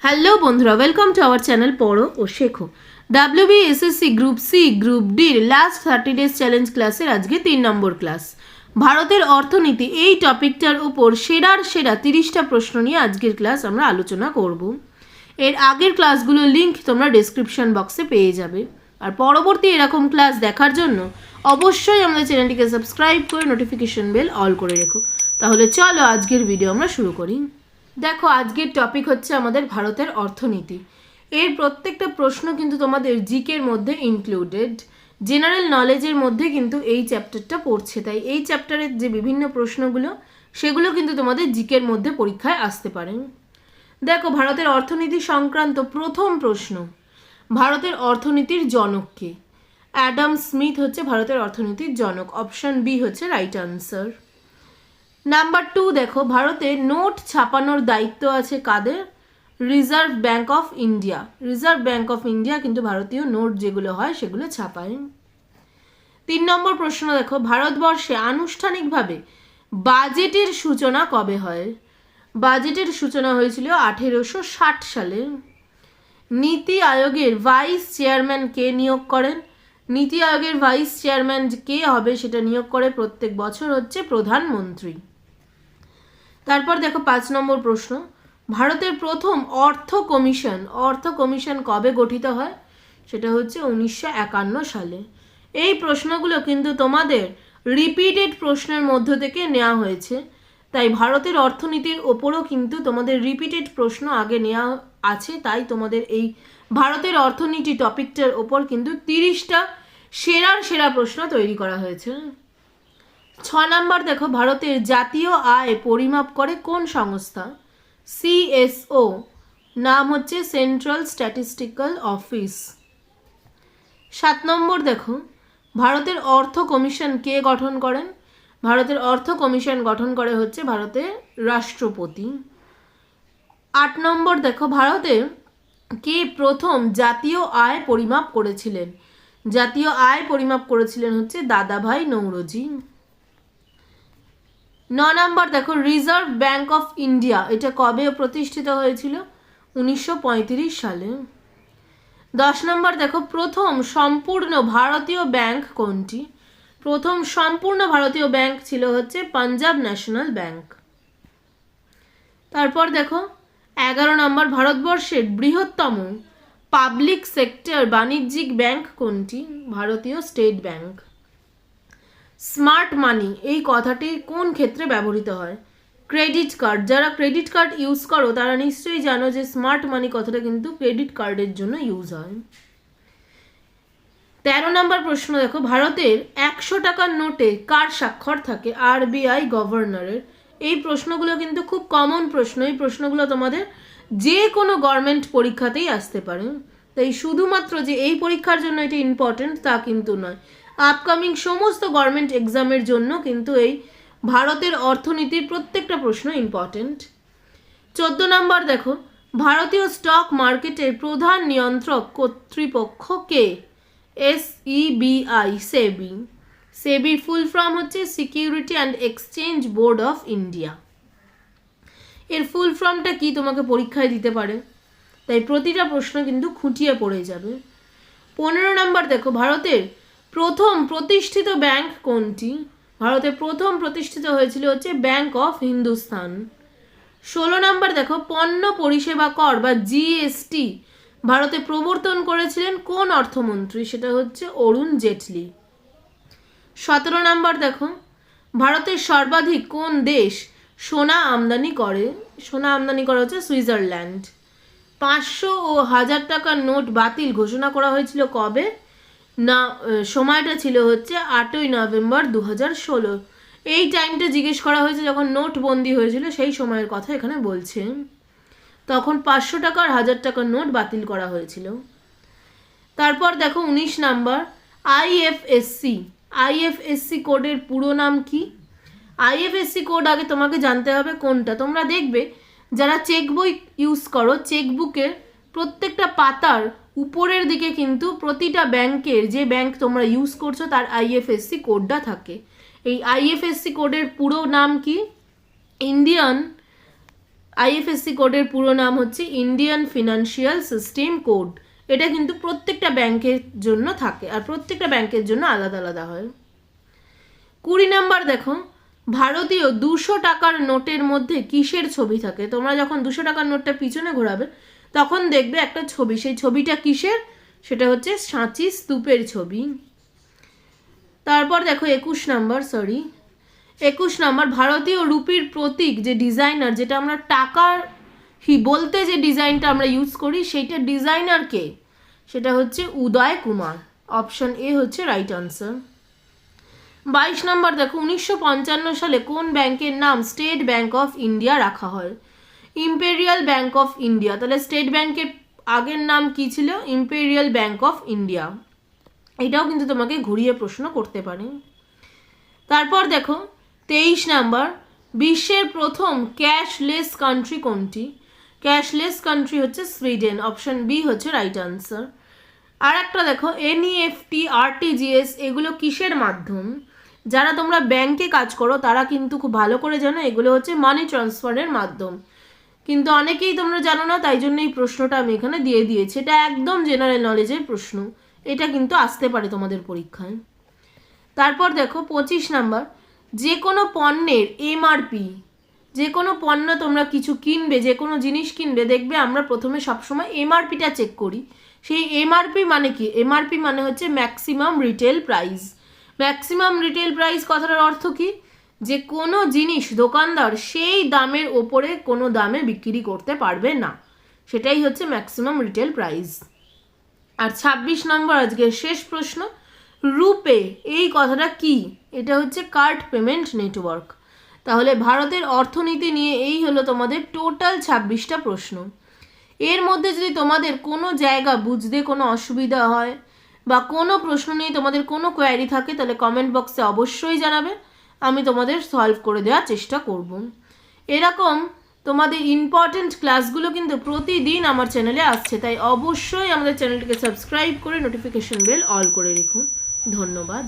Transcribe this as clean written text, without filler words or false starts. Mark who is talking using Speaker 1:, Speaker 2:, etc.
Speaker 1: Hello বন্ধুরা, welcome to our channel পড়ো ও শেখো। WBSSC গ্রুপ সি গ্রুপ ডির লাস্ট 30 ডেজ চ্যালেঞ্জ ক্লাসের আজকে 3 নম্বর ক্লাস। ভারতের অর্থনীতি এই টপিকটার উপর সেরা 30টা প্রশ্ন নিয়ে আজকের ক্লাস আমরা আলোচনা করব। এর আগের ক্লাসগুলোর লিঙ্ক তোমরা ডেসক্রিপশন বক্সে পেয়ে যাবে। আর পরবর্তী এরকম ক্লাস দেখার জন্য অবশ্যই আমাদের চ্যানেলটিকে সাবস্ক্রাইব করে নোটিফিকেশন বেল অল করে রেখো। তাহলে চলো আজকের ভিডিও আমরা শুরু করি। দেখো, আজকের টপিক হচ্ছে আমাদের ভারতের অর্থনীতি। এর প্রত্যেকটা প্রশ্ন কিন্তু তোমাদের জিকের মধ্যে ইনক্লুডেড, জেনারেল নলেজের মধ্যে কিন্তু এই চ্যাপ্টারটা পড়ছে। তাই এই চ্যাপ্টারের যে বিভিন্ন প্রশ্নগুলো সেগুলো কিন্তু তোমাদের জিকের মধ্যে পরীক্ষায় আসতে পারে। দেখো, ভারতের অর্থনীতি সংক্রান্ত প্রথম প্রশ্ন, ভারতের অর্থনীতির জনক কে? অ্যাডাম স্মিথ হচ্ছে ভারতের অর্থনীতির জনক। অপশন বি হচ্ছে রাইট আনসার। নাম্বার 2 দেখো, ভারতে নোট ছাপানোর দায়িত্ব আছে কাদের? Reserve Bank of India. Reserve Bank of India কিন্তু ভারতীয় নোট যেগুলো হয় সেগুলো ছাপায়। 3 নম্বর প্রশ্ন দেখো, ভারতবর্ষে আনুষ্ঠানিকভাবে বাজেটের সূচনা কবে হয়? বাজেটের সূচনা হয়েছিল 1860 সালে। নীতি আয়োগের ভাইস চেয়ারম্যান কে নিয়োগ করেন? নীতি আয়োগের ভাইস চেয়ারম্যান কে হবে সেটা নিয়োগ করে প্রত্যেক বছর হচ্ছে প্রধানমন্ত্রী। তারপর দেখো 5 নম্বর প্রশ্ন, ভারতের প্রথম অর্থ কমিশন কবে গঠিত হয়? সেটা হচ্ছে 1951 সালে। এই প্রশ্নগুলো কিন্তু তোমাদের রিপিটেড প্রশ্নের মধ্য থেকে নেওয়া হয়েছে। তাই ভারতের অর্থনীতির ওপরও কিন্তু তোমাদের রিপিটেড প্রশ্ন আগে নেওয়া আছে। তাই তোমাদের এই ভারতের অর্থনীতি টপিকটার ওপর কিন্তু 30টা সেরা প্রশ্ন তৈরি করা হয়েছে। 6 নাম্বার দেখো, ভারতের জাতীয় আয় পরিমাপ করে কোন সংস্থা? CSO, নাম হচ্ছে সেন্ট্রাল স্ট্যাটিস্টিক্যাল অফিস। 7 নম্বর দেখো, ভারতের অর্থ কমিশন কে গঠন করেন? ভারতের অর্থ কমিশন গঠন করে হচ্ছে ভারতের রাষ্ট্রপতি। 8 নম্বর দেখো, ভারতে কে প্রথম জাতীয় আয় পরিমাপ করেছিলেন? জাতীয় আয় পরিমাপ করেছিলেন হচ্ছে দাদাভাই নৌরোজি। 9 নম্বর দেখো, রিজার্ভ ব্যাঙ্ক অফ ইন্ডিয়া এটা কবে প্রতিষ্ঠিত হয়েছিল? 1935 সালে। 10 নম্বর দেখো, প্রথম সম্পূর্ণ ভারতীয় ব্যাংক কোনটি? প্রথম সম্পূর্ণ ভারতীয় ব্যাংক ছিল হচ্ছে পাঞ্জাব ন্যাশনাল ব্যাংক। তারপর দেখো 11 নম্বর, ভারতবর্ষের বৃহত্তম পাবলিক সেক্টর বাণিজ্যিক ব্যাংক কোনটি? ভারতীয় স্টেট ব্যাংক। স্মার্ট মানি এই কথাটি কোন ক্ষেত্রে ব্যবহৃত হয়? Credit card. যারা ক্রেডিট কার্ড ইউজ করো তারা নিশ্চয়ই জানো যে স্মার্ট মানি কথাটা কিন্তু ক্রেডিট কার্ডের জন্য ইউজ হয়। 13 নম্বর প্রশ্ন দেখো, ভারতের 100 টাকার নোটে কার স্বাক্ষর থাকে? RBI গভর্নরের। এই প্রশ্নগুলো কিন্তু খুব কমন প্রশ্ন। এই প্রশ্নগুলো তোমাদের যে কোনো গভর্নমেন্ট পরীক্ষাতেই আসতে পারে। তাই শুধুমাত্র যে এই পরীক্ষার জন্য এটা ইম্পর্টেন্ট তা কিন্তু নয়, আপকামিং সমস্ত গভর্নমেন্ট এক্সামের জন্য কিন্তু এই ভারতের অর্থনীতির প্রত্যেকটা প্রশ্ন ইম্পর্টেন্ট। 14 নম্বর দেখো, ভারতীয় স্টক মার্কেটের প্রধান নিয়ন্ত্রক কর্তৃপক্ষ কে? SEBI, সেবি। সেবির ফুল ফর্ম হচ্ছে security and exchange board of India. এর ফুল ফর্মটা কি তোমাকে পরীক্ষায় দিতে পারে, তাই প্রতিটা প্রশ্ন কিন্তু খুঁটিয়ে পড়ে যাবে। 15 নম্বর দেখো, ভারতের প্রথম প্রতিষ্ঠিত ব্যাংক কোনটি? ভারতে প্রথম প্রতিষ্ঠিত হয়েছিল হচ্ছে ব্যাংক অফ হিন্দুস্তান। 16 নম্বর দেখো, পণ্য পরিষেবা কর বা GST ভারতে প্রবর্তন করেছিলেন কোন অর্থমন্ত্রী? সেটা হচ্ছে অরুণ জেটলি। 17 নম্বর দেখো, ভারতের সর্বাধিক কোন দেশ সোনা আমদানি করে? সোনা আমদানি করে হচ্ছে সুইজারল্যান্ড। 500 ও 1000 টাকার নোট বাতিল ঘোষণা করা হয়েছিল কবে? না, সময়টা ছিল হচ্ছে 8ই নভেম্বর 2016। এই টাইমটা জিজ্ঞেস করা হয়েছে যখন নোট বন্দি হয়েছিল, সেই সময়ের কথা এখানে বলছে। তখন 500 টাকা আর 1000 টাকার নোট বাতিল করা হয়েছিল। তারপর দেখো 19 নাম্বার, IFSC কোডের পুরো নাম কি? IFSC কোড আগে তোমাকে জানতে হবে কোনটা। তোমরা দেখবে যারা চেক বই ইউজ করো, চেকবুকের প্রত্যেকটা পাতার উপরের দিকে কিন্তু প্রতিটা ব্যাংকের, যে ব্যাংক তোমরা ইউজ করছো তার IFSC কোডটা থাকে। এই IFSC কোডের পুরো নাম কি? ইন্ডিয়ান আইএফএসসি কোডের পুরো নাম হচ্ছে ইন্ডিয়ান ফিনান্সিয়াল সিস্টেম কোড। এটা কিন্তু প্রত্যেকটা ব্যাংকের জন্য থাকে, আর প্রত্যেকটা ব্যাংকের জন্য আলাদা আলাদা হয়। 20 নাম্বার দেখো, ভারতীয় 200 টাকার নোটের মধ্যে কিসের ছবি থাকে? তোমরা যখন 200 টাকার নোটটা পিছনে ঘোরাবে তখন দেখবে একটা ছবি, সেই ছবিটা কিসের? সেটা হচ্ছে সাঁচি স্তূপের ছবি। তারপর দেখো 21 নাম্বার, ভারতীয় রুপির প্রতীক যে ডিজাইনার, যেটা আমরা টাকার বলতে যে ডিজাইনটা আমরা ইউজ করি, সেইটা ডিজাইনার কে? সেটা হচ্ছে উদয় কুমার। অপশন এ হচ্ছে রাইট আনসার। 22 নাম্বার দেখো, 1955 সালে কোন ব্যাংকের নাম স্টেট ব্যাংক অফ ইন্ডিয়া রাখা হয়? Imperial bank of India. তাহলে স্টেট ব্যাংকের আগের নাম কি ছিল? Imperial bank of India. এটাও কিন্তু তোমাকে ঘুরিয়ে প্রশ্ন করতে পারে। তারপর দেখো 23 নাম্বার, বিশ্বের প্রথম ক্যাশলেস কান্ট্রি কোনটি? ক্যাশলেস কান্ট্রি হচ্ছে সুইডেন। অপশন বি হচ্ছে রাইট আনসার। আর একটা দেখো, এনইএফটি, আরটিজিএস, এগুলো কিসের মাধ্যম? যারা তোমরা ব্যাংকে কাজ করো তারা কিন্তু খুব ভালো করে জানো এগুলো হচ্ছে মানি ট্রান্সফারের মাধ্যম, কিন্তু অনেকেই তোমরা জানো না, তাই জন্য এই প্রশ্নটা আমি এখানে দিয়ে দিয়েছি। এটা একদম জেনারেল নলেজের প্রশ্ন, এটা কিন্তু আসতে পারে তোমাদের পরীক্ষায়। তারপর দেখো 25 নাম্বার, যে কোনো পণ্যের এমআরপি, যে কোনো পণ্য তোমরা কিছু কিনবে, যে কোনো জিনিস কিনবে, দেখবে আমরা প্রথমে সবসময় এমআরপিটা চেক করি। সেই এমআরপি মানে কি? এমআরপি মানে হচ্ছে maximum retail price. Maximum retail price কথাটার অর্থ কি? যে কোনো জিনিস দোকানদার সেই দামের ওপরে কোনো দামে বিক্রি করতে পারবে না, সেটাই হচ্ছে ম্যাক্সিমাম রিটেল প্রাইস। আর 26 নম্বর আজকের শেষ প্রশ্ন, রুপে এই কথাটা কি? এটা হচ্ছে কার্ড পেমেন্ট নেটওয়ার্ক। তাহলে ভারতের অর্থনীতি নিয়ে এই হলো তোমাদের টোটাল 26টা প্রশ্ন। এর মধ্যে যদি তোমাদের কোনো জায়গা বুঝতে কোনো অসুবিধা হয় বা কোনো প্রশ্ন নিয়ে তোমাদের কোনো কোয়ারি থাকে, তাহলে কমেন্ট বক্সে অবশ্যই জানাবে, আমি তোমাদের সলভ করে দেওয়ার চেষ্টা করব। এরকম তোমাদের ইম্পর্টেন্ট ক্লাসগুলো কিন্তু প্রতিদিন আমার চ্যানেলে আসছে, তাই অবশ্যই আমাদের চ্যানেলটিকে সাবস্ক্রাইব করে নোটিফিকেশন বেল অল করে রেখো। ধন্যবাদ।